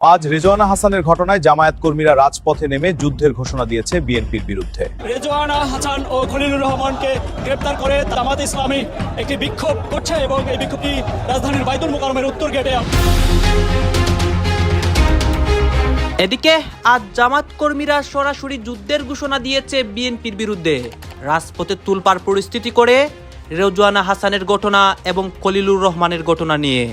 আজ রেজওয়ানা হাসানের ঘটনায় জামায়াত কর্মীরা রাজপথে নেমে যুদ্ধের ঘোষণা দিয়েছে বিএনপির বিরুদ্ধে। রেজওয়ানা হাসান ও খলিলুর রহমানকে গ্রেপ্তার করে জামাত ইসলামী একটি বিক্ষোভ করছে এবং এই বিক্ষোভটি রাজধানীর বাইতুল মোকাররমের উত্তর গেটে। এদিকে আজ জামাত কর্মীরা সরাসরি যুদ্ধের ঘোষণা দিয়েছে বিএনপির বিরুদ্ধে। রাজপথে তুলপাড় পরিস্থিতি করে রেজওয়ানা হাসানের ঘটনা এবং খলিলুর রহমানের ঘটনা নিয়ে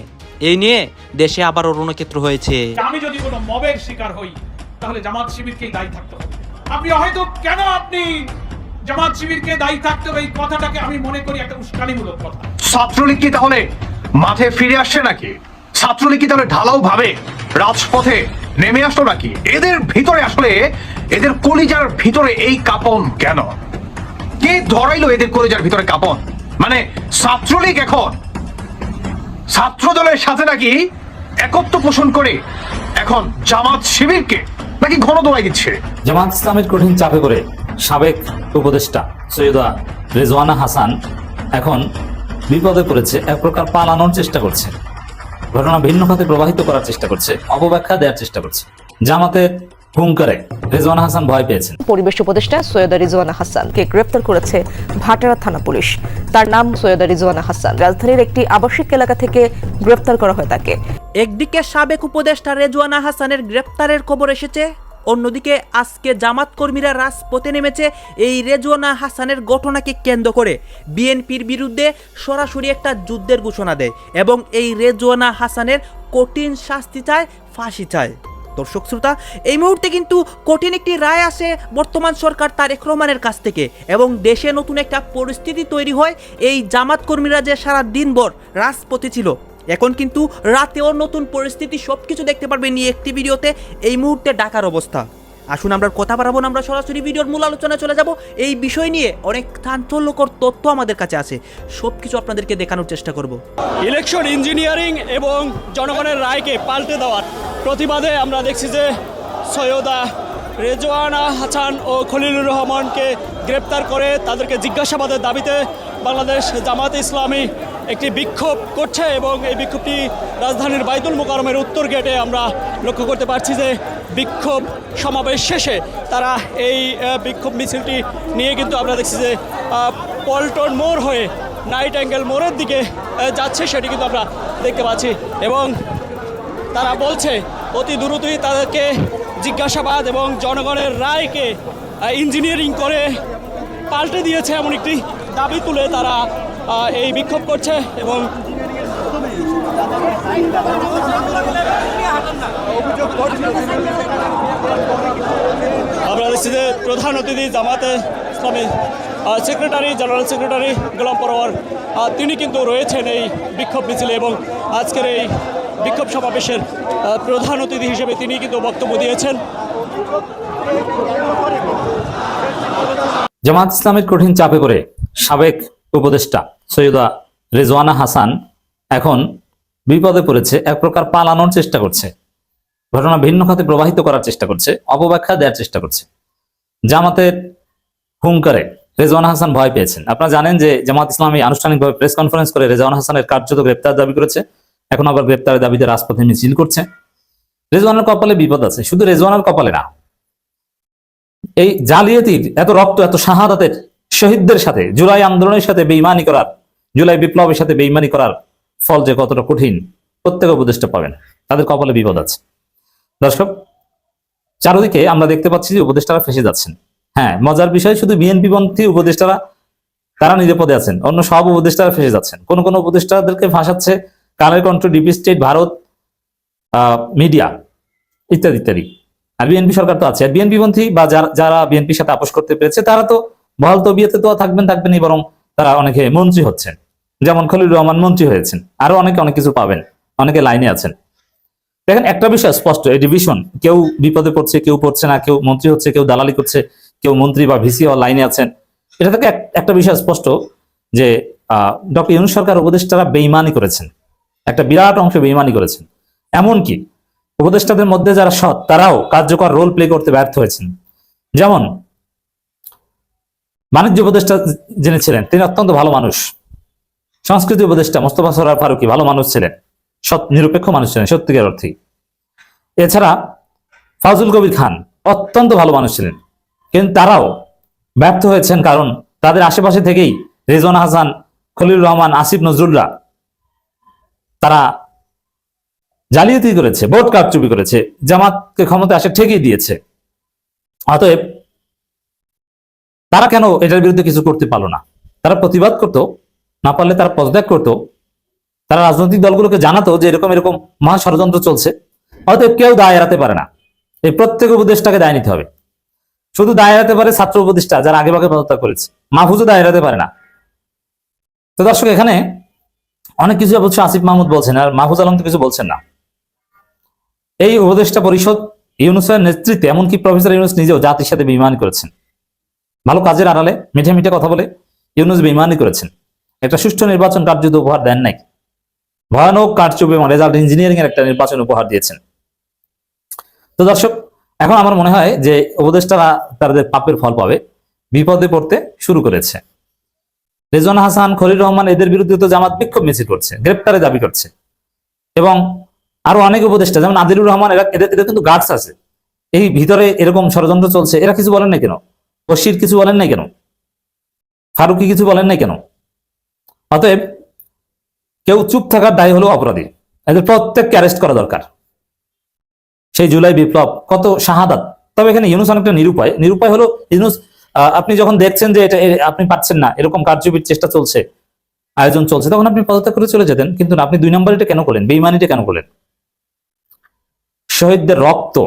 এই নিয়ে দেশে আবারও রণক্ষেত্র হয়েছে। আমি যদি কোনো মবের শিকার হই তাহলে জামাত শিবিরকেই দায়ী থাকতে হবে। আপনি হয়তো কেন আপনি জামাত শিবিরকে দায়ী থাকতে হবে এই কথাটাকে আমি মনে করি একটা উস্কানিমূলক কথা। ছাত্রলীগ কি তাহলে মাঠে ফিরে আসছে নাকি? ছাত্রলীগ কি তাহলে ঢালাও ভাবে রাজপথে নেমে আসলো নাকি? এদের ভিতরে আসলে এদের কলিজার ভিতরে এই কাঁপন কেন? কে ধরাইলো এদের কলিজার ভিতরে কাঁপন? মানে ছাত্রলীগ এখন ছাত্র দলের সাথে নাকি একত্ব পোষণ করে এখন জামাত শিবিরকে নাকি ঘন দৌড়াই দিচ্ছে। জামাত ইসলামের কঠিন চাপে করে সাবেক উপদেষ্টা সৈয়দা রেজওয়ানা হাসান এখন বিপদে পড়েছে। এক প্রকার পালানোর চেষ্টা করছে, ঘটনা ভিন্ন খাতে প্রবাহিত করার চেষ্টা করছে, অপব্যাখ্যা দেওয়ার চেষ্টা করছে। জামাতের হুঙ্কারে রেজওয়ানা হাসান ভয় পেয়েছেন। পরিবেশ উপদেষ্টা সৈয়দা রিজওয়ানা হাসানকে গ্রেফতার করেছে ভাটারা থানা পুলিশ। তার নাম সৈয়দা রিজওয়ানা হাসান। রাজধানীর একটি আবাসিক এলাকা থেকে গ্রেফতার করা হয় তাকে। একদিকে সাবেক উপদেষ্টা রেজওয়ানা হাসানের গ্রেপ্তারের খবর এসেছে, অন্যদিকে আজকে জামাত কর্মীরা রাজপথে নেমেছে এই রেজওয়ানা হাসানের ঘটনাকে কেন্দ্র করে বিএনপির বিরুদ্ধে সরাসরি একটা যুদ্ধের ঘোষণা দেয় এবং এই রেজওয়ানা হাসানের কঠিন শাস্তি চায়, ফাঁসি চায়। দর্শক শ্রোতা, এই মুহূর্তে কিন্তু কঠিন একটি রায় আসে বর্তমান সরকার তারেক রহমানের কাছ থেকে এবং দেশে নতুন একটা পরিস্থিতি তৈরি হয়। এই জামাত কর্মীরা যে সারা দিনভর রাজপথে ছিল, এখন কিন্তু রাতেও নতুন পরিস্থিতি, সবকিছু দেখতে পারবেন এই একটি ভিডিওতে। এই মুহূর্তে ঢাকার অবস্থা, আসুন আমরা কথা বাড়াবো না, আমরা সরাসরি ভিডিওর মূল আলোচনায় চলে যাব। এই বিষয় নিয়ে অনেক চাঞ্চল্যকর তথ্য আমাদের কাছে আছে, সবকিছু আপনাদেরকে দেখানোর চেষ্টা করব। ইলেকশন ইঞ্জিনিয়ারিং এবং জনগণের রায়কে পাল্টে দেওয়ার প্রতিবাদে আমরা দেখছি যে সৈয়দা রেজওয়ানা হাসান ও খলিলুর রহমানকে গ্রেপ্তার করে তাদেরকে জিজ্ঞাসাবাদের দাবিতে বাংলাদেশ জামাত ইসলামী একটি বিক্ষোভ করছে এবং এই বিক্ষোভটি রাজধানীর বাইতুল মোকাররমের উত্তর গেটে আমরা লক্ষ্য করতে পারছি যে বিক্ষোভ সমাবেশ শেষে তারা এই বিক্ষোভ মিছিলটি নিয়ে কিন্তু আমরা দেখছি যে পল্টন মোড় হয়ে নাইট অ্যাঙ্গেল মোড়ের দিকে যাচ্ছে, সেটি কিন্তু আমরা দেখতে পাচ্ছি এবং তারা বলছে অতি দ্রুতই তাদেরকে জিজ্ঞাসাবাদ এবং জনগণের রায়কে ইঞ্জিনিয়ারিং করে পাল্টে দিয়েছে এমন একটি দাবি তুলে তারা এই বিক্ষোভ করছে। এবং আমরা দেখছি যে প্রধান অতিথি জামাতে ইসলামী সেক্রেটারি, জেনারেল সেক্রেটারি গোলাম পরোয়ার, তিনি কিন্তু রয়েছেন এই বিক্ষোভ মিছিলে এবং আজকের এই বিক্ষোভ সমাবেশের প্রধান অতিথি হিসেবে তিনি কিন্তু বক্তব্য দিয়েছেন। জামাত ইসলামের কঠিন চাপে করে সাবেক উপদেষ্টা সৈয়দা রেজওয়ানা হাসান এখন বিপদে পড়েছে, এক প্রকার পালানোর চেষ্টা করছে, ঘটনা ভিন্ন খাতে প্রবাহিত করার চেষ্টা করছে, অপব্যাখ্যা দেওয়ার চেষ্টা করছে। জামাতের হুঙ্কারে রেজওয়ানা হাসান ভয় পেয়েছেন। আপনারা জানেন যে জামাত ইসলামী আনুষ্ঠানিকভাবে প্রেস কনফারেন্স করে রেজওয়ানা হাসানের কার্যত গ্রেপ্তার দাবি করেছে, এখন আবার গ্রেপ্তারের দাবিতে রাজপথে মিছিল করছে। রেজওয়ানার কপালে বিপদ আছে, শুধু রেজওয়ানার কপালে না, এই জালিয়াতির এত রক্ত, এত শাহাদাতের শহীদদের সাথে জুলাই আন্দোলনের সাথে বেইমানি করার, জুলাই বিপ্লবের সাথে বেইমানি করার ফল যে কতটা কঠিন প্রত্যেক উপদেষ্টা পাবেন, তাদের কপালে বিপদ আছে। দর্শক, চারদিকে আমরা দেখতে পাচ্ছি যে উপদেষ্টারা ফেসে যাচ্ছেন। হ্যাঁ, মজার বিষয় শুধু বিএনপি পন্থী উপদেষ্টারা তারা নিরাপদে আছেন, অন্য সব উপদেষ্টারা ফেসে যাচ্ছেন। কোন কোন উপদেষ্টাদেরকে ফাঁসাচ্ছে Kaler Kantho, DP state, Bharat, media ইত্যাদি ইত্যাদি। আর বিএনপি সরকার তো আছে, বিএনপি পন্থী বা যারা বিএনপির সাথে আপোষ করতে পেরেছে তারা তো বহাল তবিয়তে তো থাকবেনই, বরং তারা অনেকে মন্ত্রী হচ্ছেন, যেমন খলিলুর রহমান মন্ত্রী হয়েছেন, আরো অনেকে অনেক কিছু পাবেন, অনেকে লাইনে আছেন। দেখেন, একটা বিষয় স্পষ্ট, এই ডিভিশন, কেউ বিপদে পড়ছে, কেউ পড়ছে না, কেউ মন্ত্রী হচ্ছে, কেউ দালালি করছে, কেউ মন্ত্রী বা ভিসি লাইনে আছেন। এটা থেকে একটা বিষয় স্পষ্ট যে ডক্টর ইউনূস সরকার উপদেষ্টারা বেইমানি করেছেন, একটা বিরাট অংশ বেইমানি করেছেন। এমনকি উপদেষ্টাদের মধ্যে যারা সৎ তারাও কার্যকর রোল প্লে করতে ব্যর্থ হয়েছেন। যেমন বাণিজ্য উপদেষ্টা যিনি ছিলেন তিনি অত্যন্ত ভালো মানুষ, সংস্কৃতি উপদেষ্টা মোস্তফা সরোয়ার ফারুকী ভালো মানুষ ছিলেন, সৎ নিরপেক্ষ মানুষ ছিলেন সত্যিকার অর্থে। এছাড়া ফাজুল কবির খান অত্যন্ত ভালো মানুষ ছিলেন, কিন্তু তারাও ব্যর্থ হয়েছেন, কারণ তাদের আশেপাশে থেকেই রেজওয়ানা হাসান, খলিলুর রহমান, আসিফ নজরুলরা তারা জালিয়াতি করেছে, ভোট কারচুপি করেছে, জামাতকে ক্ষমতা আসে ঠেকিয়ে দিয়েছে। অতএব তারা কেন এটার বিরুদ্ধে কিছু করতে পারলো না? তারা প্রতিবাদ করতো, না পারলে তারা পদত্যাগ করতো, তারা রাজনৈতিক দলগুলোকে জানাতো যে এরকম এরকম মহা ষড়যন্ত্র চলছে। অতএব কেউ দায় এড়াতে পারে না, এই প্রত্যেক উপদেষ্টাকে দায় নিতে হবে। শুধু দায় এড়াতে পারে ছাত্র উপদেষ্টা, যারা আগে ভাগে পদত্যাগ করেছে। মাহফুজও দায় এড়াতে পারে না। তো দর্শক, এখানে অনেক কিছু অবশ্য আসিফ মাহমুদ বলছেন, আর মাহফুজ আলম তো কিছু বলছেন না। এই উপদেষ্টা পরিষদ ইউনূসের নেতৃত্বে, এমনকি প্রফেসর ইউনূস নিজেও জাতির সাথে বেঈমানি করেছেন। ভালো কাজের আড়ালে মিঠে মিঠে কথা বলে ইউনূস বেঈমানি করেছেন। একটা সুষ্ঠু নির্বাচন কার্যত উপহার দেন নাই, ভয়ানক কারচুপি এবং রেজাল্ট ইঞ্জিনিয়ারিং এর একটা নির্বাচন উপহার দিয়েছেন। তো দর্শক, এখন আমার মনে হয় যে উপদেষ্টারা তাদের পাপের ফল পাবে, বিপদে পড়তে শুরু করেছে। রেজওয়ানা হাসান, খলিলুর রহমান, এদের বিরুদ্ধে তো জামাত বিক্ষোভ মিছিল করছে, গ্রেপ্তারের দাবি করছে, এবং আরো অনেক উপদেষ্টা যেমন আদিলুর রহমান, এদের কিন্তু গার্ডস আছে। এই ভিতরে এরকম ষড়যন্ত্র চলছে, এরা কিছু বলেন নাই কেন? বশির কিছু বলেন নাই কেন? ফারুকি কিছু বলেন নাই কেন? অতএব কেউ চুপ থাকার দায়ী হলো অপরাধী। এদের প্রত্যেককে অ্যারেস্ট করা দরকার। সেই জুলাই বিপ্লব, কত শাহাদাত। তবে এখানে ইউনূস অনেকটা নিরুপায় হলো ইউনূস। আপনি যখন দেখছেন যে এটা আপনি পাচ্ছেন না, এরকম কারচুপির চেষ্টা চলছে, আয়োজন চলছে, তখন আপনি পদত্যাগ করে চলে যেতেন। কিন্তু আপনি 2 নম্বর এটা কেন করলেন? বেঈমানিটা কেন করলেন? শহীদদের রক্ত,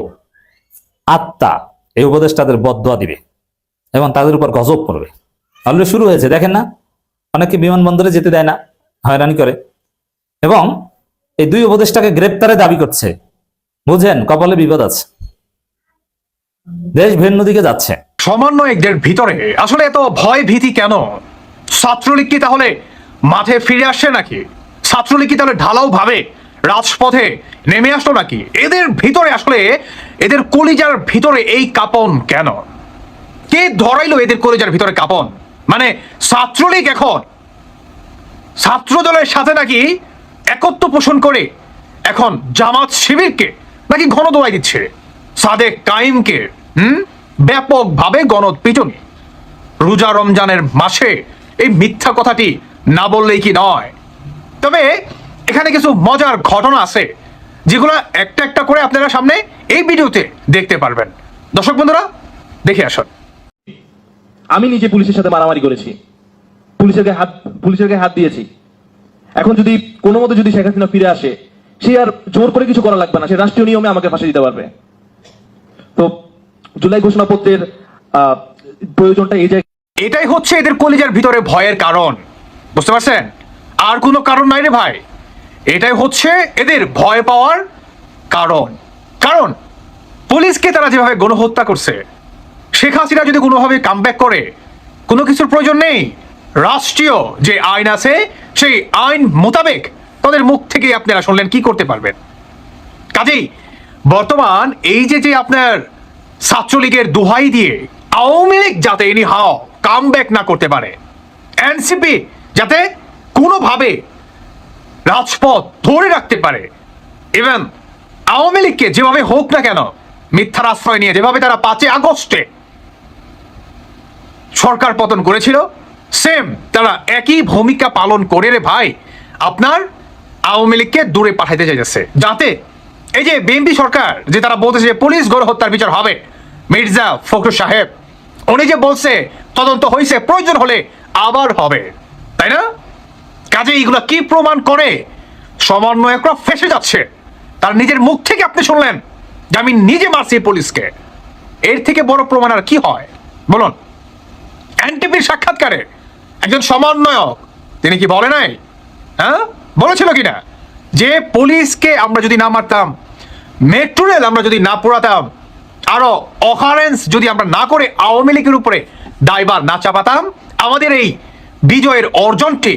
আত্মা এই উপদেষ্টাদের বদদোয়া দিবে এবং তাদের উপর গজব পড়বে। অলরেডি শুরু হয়েছে, দেখেন না? অনেকে বিমানবন্দরে যেতে দেয় না, হয়রানি করে, এবং এই 2 উপদেষ্টাকে গ্রেপ্তারে দাবি করছে। বুঝেন, কপালে বিপদ আছে, দেশ ভিন্ন দিকে যাচ্ছে। সমন্বয়কদের ভিতরে আসলে এত ভয় ভীতি কেন? ছাত্রলীগ কি তাহলে মাঠে ফিরে আসছে নাকি? ছাত্রলীগ কি তাহলে ঢালাও ভাবে রাজপথে নেমে আসলো নাকি? এদের ভিতরে আসলে, এদের কলিজার ভিতরে এই কাঁপন কেন? কে ধরাইলো এদের কলিজার ভিতরে কাঁপন? মানে ছাত্রলীগ এখন ছাত্র দলের সাথে নাকি একত্ব পোষণ করে এখন জামাত শিবিরকে নাকি ঘনদোলাই দিচ্ছে, সাদেক কাইমকে ব্যাপকভাবে গণপিটুনি। রোজা রমজানের মাসে এই মিথ্যা কথাটি না বললেই কি নয়। তবে এখানে কিছু মজার ঘটনা আছে, যেগুলো একটা একটা করে আপনারা সামনে এই ভিডিওতে দেখতে পারবেন। দর্শক বন্ধুরা, দেখে আসুন। আমি নিজে পুলিশের সাথে মারামারি করেছি, পুলিশের গায়ে হাত দিয়েছি। এখন যদি কোনো মতে যদি শেখ হাসিনা ফিরে আসে, সে আর জোর করে কিছু করা লাগবে না, সে রাষ্ট্রীয় নিয়মে আমাকে ফাঁসি দিতে পারবে। তো জুলাই ঘোষণাপত্রের প্রয়োজনটা এই জায়গায়। এটাই হচ্ছে এদের কলিজার ভিতরে ভয়ের কারণ, বুঝতে পারছেন? আর কোনো কারণ নাই রে ভাই, এটাই হচ্ছে এদের ভয় পাওয়ার কারণ। কারণ পুলিশকে তারা যেভাবে গণহত্যা করছে, শেখ হাসিনা যদি কোনোভাবে কামব্যাক করে, কোনো কিছুর প্রয়োজন নেই। রাষ্ট্রীয় যে আইন আছে, সেই আইন মোতাবেক তাদের মুখ থেকে আপনারা শুনলেন কি করতে পারবেন। কাজেই বর্তমান এই যে আপনার ছাত্রলীগের দোহাই দিয়ে আওয়ামী লীগ যাতে এনিহাও কামব্যাক না করতে পারে, এনসিপি যাতে কোনোভাবে রাজপথ ধরে রাখতে পারে, ইভেন আওয়ামী লীগকে যেভাবে হোক না কেন মিথ্যার আশ্রয় নিয়ে যেভাবে তারা 5 আগস্টে সরকার পতন করেছিল, সেম তারা একই ভূমিকা পালন করে রে ভাই আপনার আওয়ামী লীগকে দূরে পাঠাইতে চাইছে। যাতে এই যে বিএনপি সরকার যে তারা বলতেছে যে পুলিশ গণহত্যার বিচার হবে, মির্জা ফখরুল সাহেব উনি যে বলছে তদন্ত হয়েছে, প্রয়োজন হলে আবার হবে, তাই না? কাজে এইগুলা কি প্রমাণ করে? সমন্বয়করা ফেসে যাচ্ছে। তার নিজের মুখ থেকে আপনি শুনলেন যে আমি নিজে মারছি পুলিশকে। এর থেকে বড় প্রমাণ আর কি হয় বলুন? এনটিপির সাক্ষাৎকারে একজন সমন্বয়ক তিনি কি বলে নাই? হ্যাঁ, বলেছিল কিনা যে পুলিশকে আমরা যদি না মারতাম, মেট্রো রেল আমরা যদি না পোড়াতাম, আরো অকারেন্স যদি আমরা না করে আওয়ামী লীগের উপরে দায়ভার না চাপাতাম, আমাদের এই বিজয়ের অর্জনটি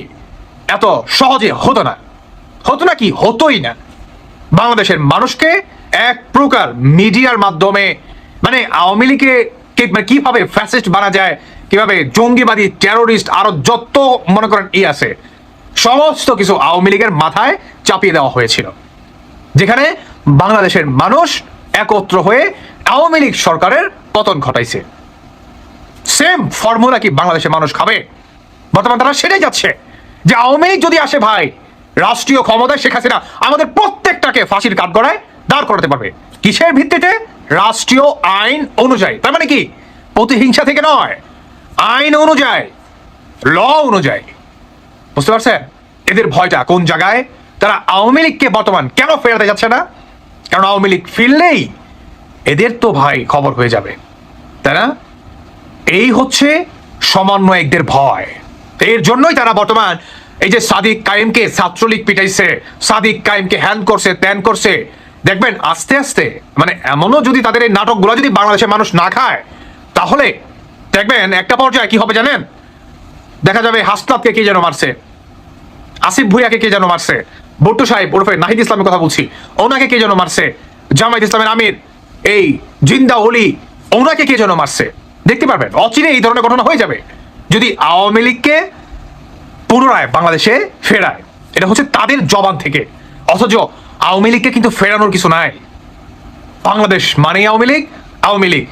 এত সহজে হতো না। হতো না কি? হতোই না। বাংলাদেশের মানুষকে এক প্রকার মিডিয়ার মাধ্যমে মানে আওয়ামী লীগকে কিভাবে ফ্যাসিস্ট বানা যায়, কিভাবে জঙ্গিবাদী, টেরোরিস্ট, আরো যত মনে করেন আছে, সমস্ত কিছু আওয়ামী লীগের মাথায় চাপিয়ে দেওয়া হয়েছিল, যেখানে বাংলাদেশের মানুষ একত্র হয়ে আওয়ামী লীগ সরকারের পতন ঘটাইছে। সেম ফর্মুলা কি বাংলাদেশের মানুষ খাবে? বর্তমান তারা সেটাই যাচ্ছে যে আওয়ামী লীগ যদি আসে ভাই, রাষ্ট্রীয় ক্ষমতায় শেখ হাসিনা আমাদের প্রত্যেকটাকে ফাঁসির কাঠগড়ায় দাঁড় করাতে পারবে। কিসের ভিত্তিতে? রাষ্ট্রীয় আইন অনুযায়ী। তার মানে কি? প্রতিহিংসা থেকে নয়, আইন অনুযায়ী, ল অনুযায়ী। বুঝতে পারছেন এদের ভয়টা কোন জায়গায়? তারা আওয়ামী লীগকে বর্তমান কেন ফেরাতে যাচ্ছে না? কারণ আওয়ামী লীগ ফিরলেই এদের তো ভাই খবর হয়ে যাবে, তাই না? এই হচ্ছে সমন্বয়কদের ভয়। এর জন্যই তারা বর্তমান এই যে সাদিক কায়েমকে ছাত্রলীগ পিটাইছে, সাদিক কায়েমকে হ্যান করছে, ত্যান করছে। দেখবেন আস্তে আস্তে মানে এমনও যদি তাদের এই নাটকগুলো যদি বাংলাদেশের মানুষ না খায়, তাহলে দেখবেন একটা পর্যায়ে কি হবে জানেন? দেখা যাবে হাসনাতকে কে যেন মারছে, আসিফ ভুইয়াকে কে যেন মারছে, ভুট্টো সাহেব ওরফে নাহিদ ইসলামের কথা বলছি, ওনাকে কে যেন মারছে, জামায়াত ইসলামের আমির এই জিন্দা ওলি ওনাকে কে যেন মারছে। দেখতে পারবেন অচিরে এই ধরনের ঘটনা হয়ে যাবে যদি আওয়ামী লীগকে পুনরায় বাংলাদেশে ফেরায়। এটা হচ্ছে তাদের জবান থেকে। অথচ আওয়ামী লীগকে কিন্তু ফেরানোর কিছু নাই। বাংলাদেশ মানেই আওয়ামী লীগ, আওয়ামী লীগ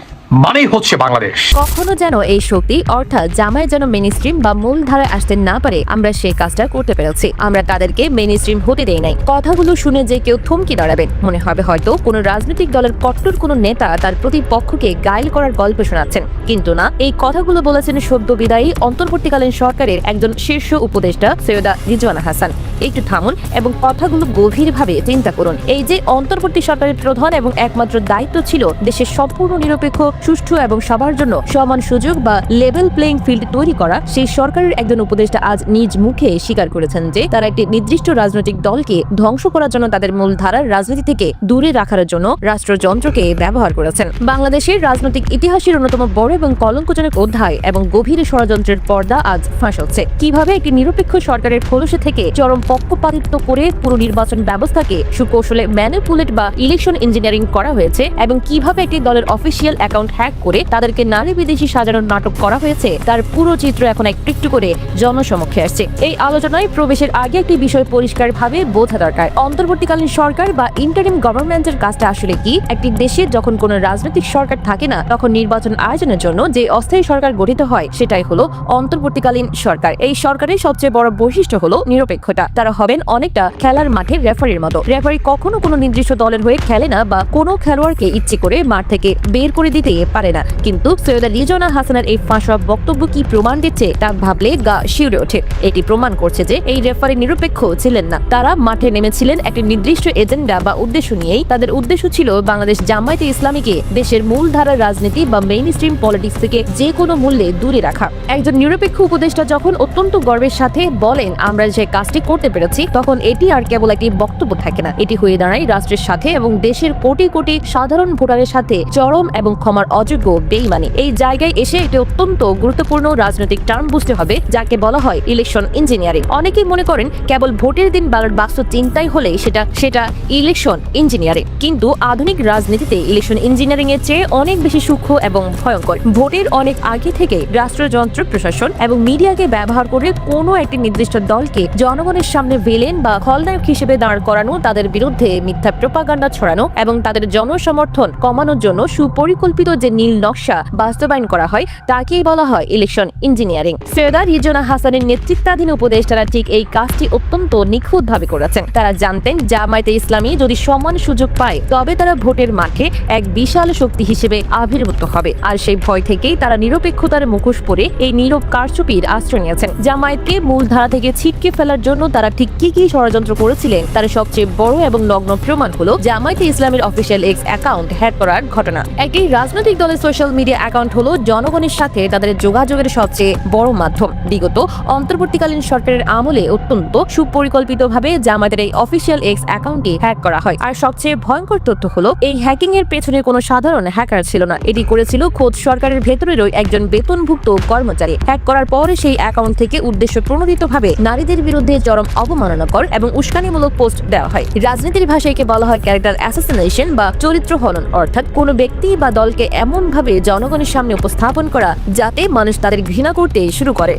মানেই হচ্ছে বাংলাদেশ। কখনো যেন এই শক্তি অর্থাৎ জামায়াত যেন মেইনস্ট্রিম বা মূল ধারায় আসতে না পারে, আমরা সেই কাজটা করতে পেরেছি। আমরা তাদেরকে মেইনস্ট্রিম হতে দেই নাই। কথাগুলো শুনে যে কেউ থমকে দাঁড়াবেন, মনে হবে হয়তো কোনো রাজনৈতিক দলের কট্টর কোনো নেতা তার প্রতিপক্ষকে গাইল করার গল্প শোনাচ্ছেন, কিন্তু না। এই কথাগুলো বলেছেন সদ্য বিদায়ী অন্তর্বর্তীকালীন সরকারের একজন শীর্ষ উপদেষ্টা সৈয়দা রিজওয়ানা হাসান। একটু থামুন এবং কথাগুলো গভীরভাবে চিন্তা করুন। এই যে অন্তর্বর্তী সরকারের প্রধান এবং একমাত্র দায়িত্ব ছিল দেশের সম্পূর্ণ নিরপেক্ষ, সুষ্ঠু এবং সবার জন্য সমান সুযোগ বা লেভেল প্লেইং ফিল্ড তৈরি করা, সেই সরকারের একজন উপদেষ্টা আজ নিজ মুখে স্বীকার করেছেন যে তারা একটি নির্দিষ্ট রাজনৈতিক দলকে ধ্বংস করার জন্য, তাদের মূল ধারার রাজনীতি থেকে দূরে রাখার জন্য রাষ্ট্রযন্ত্রকে ব্যবহার করেছেন। বাংলাদেশের রাজনৈতিক ইতিহাসের অন্যতম বড় এবং কলঙ্কজনক অধ্যায় এবং গভীর ষড়যন্ত্রের পর্দা আজ ফাঁস হচ্ছে। কিভাবে একটি নিরপেক্ষ সরকারের খোলসে থেকে চরম পক্ষপাতিত্ব করে পুরো নির্বাচন ব্যবস্থাকে সুকৌশলে ম্যানিপুলেট বা ইলেকশন ইঞ্জিনিয়ারিং করা হয়েছে এবং কিভাবে একটি দলের অফিসিয়াল অ্যাকাউন্ট হ্যাক করে তাদেরকে নারী বিদেশি সাজানোর নাটক করা হয়েছে, তার পুরো চিত্র এখন একটু করে জনসমক্ষে আসছে। এই আলোচনায় প্রবেশের আগে একটি বিষয় পরিষ্কারভাবে বোঝা দরকার। অন্তর্বর্তীকালীন সরকার বা ইন্টারিম গভর্নমেন্টের কাজটা আসলে কি? একটি দেশে যখন কোনো রাজনৈতিক সরকার থাকে না, তখন নির্বাচন আয়োজনের জন্য যে অস্থায়ী সরকার গঠিত হয়, সেটাই হলো অন্তর্বর্তীকালীন সরকার। এই সরকারের সবচেয়ে বড় বৈশিষ্ট্য হলো নিরপেক্ষতা। তারা হবেন অনেকটা খেলার মাঠে রেফারির মতো। রেফারি কখনো কোনো নির্দিষ্ট দলের হয়ে খেলে না বা কোনো খেলোয়াড়কে ইচ্ছে করে মাঠ থেকে বের করে দিতে পারে না। কিন্তু সৈয়দা রিজওয়ানা হাসানের এই ফাঁসা বক্তব্য কি প্রমাণ দিচ্ছে তা ভাবলে গা শিউরে ওঠে। এটি প্রমাণ করছে যে এই রেফারি নিরপেক্ষ ছিলেন না। তারা মাঠে নেমেছিলেন একটি নির্দিষ্ট এজেন্ডা বা উদ্দেশ্য নিয়েই। তাদের উদ্দেশ্য ছিল বাংলাদেশ জামায়াতে ইসলামীকে দেশের মূল ধারার রাজনীতি বা মেইন স্ট্রিম পলিটিক্স থেকে যে কোনো মূল্যে দূরে রাখা। একজন নিরপেক্ষ উপদেষ্টা যখন অত্যন্ত গর্বের সাথে বলেন আমরা যে কাজটি করতে পেরেছি, তখন এটি আর কেবল একটি বক্তব্য থাকে না, এটি হয়ে দাঁড়ায় রাষ্ট্রের সাথে এবং দেশের কোটি কোটি সাধারণ ভোটারের সাথে চরম এবং ক্ষমার অযোগ্য বেইমানি। এই জায়গায় এসে একটি অত্যন্ত গুরুত্বপূর্ণ রাজনৈতিক টার্ম বুঝতে হবে, যাকে বলা হয় ইলেকশন ইঞ্জিনিয়ারিং। অনেকেই মনে করেন কেবল ভোটের দিন ব্যালট বাক্স চিন্তাই হলেই সেটা ইলেকশন ইঞ্জিনিয়ারিং, কিন্তু আধুনিক রাজনীতিতে ইলেকশন ইঞ্জিনিয়ারিং এর চেয়ে অনেক বেশি সূক্ষ্ম এবং ভয়ঙ্কর। ভোটের অনেক আগে থেকে রাষ্ট্রযন্ত্র, প্রশাসন এবং মিডিয়াকে ব্যবহার করে কোনো একটি নির্দিষ্ট দলকে জনগণের সামনে ভিলেন বা খলনায়ক হিসেবে দাঁড় করানো, তাদের বিরুদ্ধে মিথ্যা প্রোপাগান্ডা ছড়ানো এবং তাদের জনসমর্থন কমানোর জন্য সুপরিকল্পিত যে নীল নকশা বাস্তবায়ন করা হয়, তাকেই বলা হয় ইলেকশন ইঞ্জিনিয়ারিং। সৈয়দা রিজওয়ানা হাসানের নেতৃত্বাধীন উপদেষ্টারা ঠিক এই কাজটি অত্যন্ত নিখুঁতভাবে করেছেন। তারা জানতেন জামায়াতে ইসলামী যদি সমান সুযোগ পায়, তবে তারা ভোটের মাঠে এক বিশাল শক্তি হিসেবে আবির্ভূত হবে। আর সেই ভয় থেকেই তারা নিরপেক্ষতার মুখোশ পরে এই নীরব কারচুপির আশ্রয় নিয়েছেন। জামায়াতকে মূল ধারা থেকে ছিটকে ফেলার জন্য তারা ঠিক কি ষড়যন্ত্র করেছিলেন, তার সবচেয়ে বড় এবং নগ্ন প্রমাণ হলো জামায়াতে ইসলামের অফিসিয়াল এক্স অ্যাকাউন্ট হ্যাক করার ঘটনা। একটি রাজনৈতিক দলের সোশ্যাল মিডিয়া অ্যাকাউন্ট হলো জনগণের সাথে তাদের যোগাযোগের সবচেয়ে বড় মাধ্যম। বিগত অন্তর্বর্তীকালীন সরকারের আমলে অত্যন্ত সুপরিকল্পিতভাবে জামায়াতের এই অফিসিয়াল এক্স অ্যাকাউন্টটি হ্যাক করা হয়। আর সবচেয়ে ভয়ঙ্কর তথ্য হলো এই হ্যাকিং এর পেছনে কোনো সাধারণ হ্যাকার ছিল না, এটি করেছিল খোদ সরকারের ভেতরেরই একজন বেতনভুক্ত কর্মচারী। হ্যাক করার পরে সেই অ্যাকাউন্ট থেকে উদ্দেশ্য প্রণোদিতভাবে নারীদের বিরুদ্ধে চরম অবমাননাকর এবং উস্কানিমূলক পোস্ট দেওয়া হয়। রাজনীতির ভাষায় একে বলা হয় ক্যারেক্টার অ্যাসাসিনেশন বা চরিত্র হনন, অর্থাৎ কোনো ব্যক্তি বা দলকে এমন ভাবে জনগণের সামনে উপস্থাপন করা যাতে মানুষ তাদের ঘৃণা করতে শুরু করে।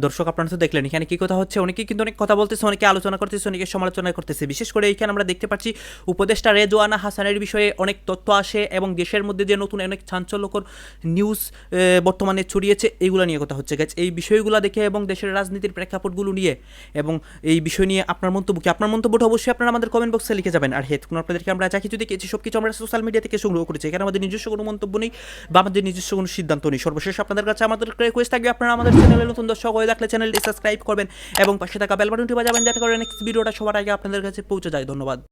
দর্শক আপনারা তো দেখলেন এখানে কি কথা হচ্ছে, অনেকেই কিন্তু অনেক কথা বলতেছে, অনেকে আলোচনা করতেছে, অনেকে সমালোচনা করতেছে। বিশেষ করে এইখানে আমরা দেখতে পাচ্ছি উপদেষ্টা রেজওয়ানা হাসানের বিষয়ে অনেক তথ্য আসে এবং দেশের মধ্যে যে নতুন অনেক চাঞ্চল্যকর নিউজ বর্তমানে ছড়িয়েছে এইগুলো নিয়ে কথা হচ্ছে গাইজ। এই বিষয়গুলো দেখে এবং দেশের রাজনীতির প্রেক্ষাপটগুলো নিয়ে এবং এই বিষয় নিয়ে আপনার মন্তব্য কি? আপনার মন্তব্যটা অবশ্যই আপনারা আমাদের কমেন্ট বক্সে লিখে যাবেন। আর হেতক্ষণ আপনাদেরকে আমরা যা কিছু দেখেছি সব কিছু আমরা সোশ্যাল মিডিয়া থেকে সংগ্রহ করেছি, এখানে আমাদের নিজস্ব কোনো মন্তব্য নেই বা আমাদের নিজস্ব কোনো সিদ্ধান্ত নেই। সর্বশেষ আপনাদের কাছে আমাদের রিকোয়েস্ট থাকবে আপনারা আমাদের চ্যানেলে নতুন দর্শক হয়ে থাকলে চ্যানেলটি সাবস্ক্রাইব করবেন এবং পাশে থাকা বেল বাটনটি বাজাবেন যাতে করে নেক্সট ভিডিওটা সবার আগে আপনাদের কাছে পৌঁছে যায়। ধন্যবাদ।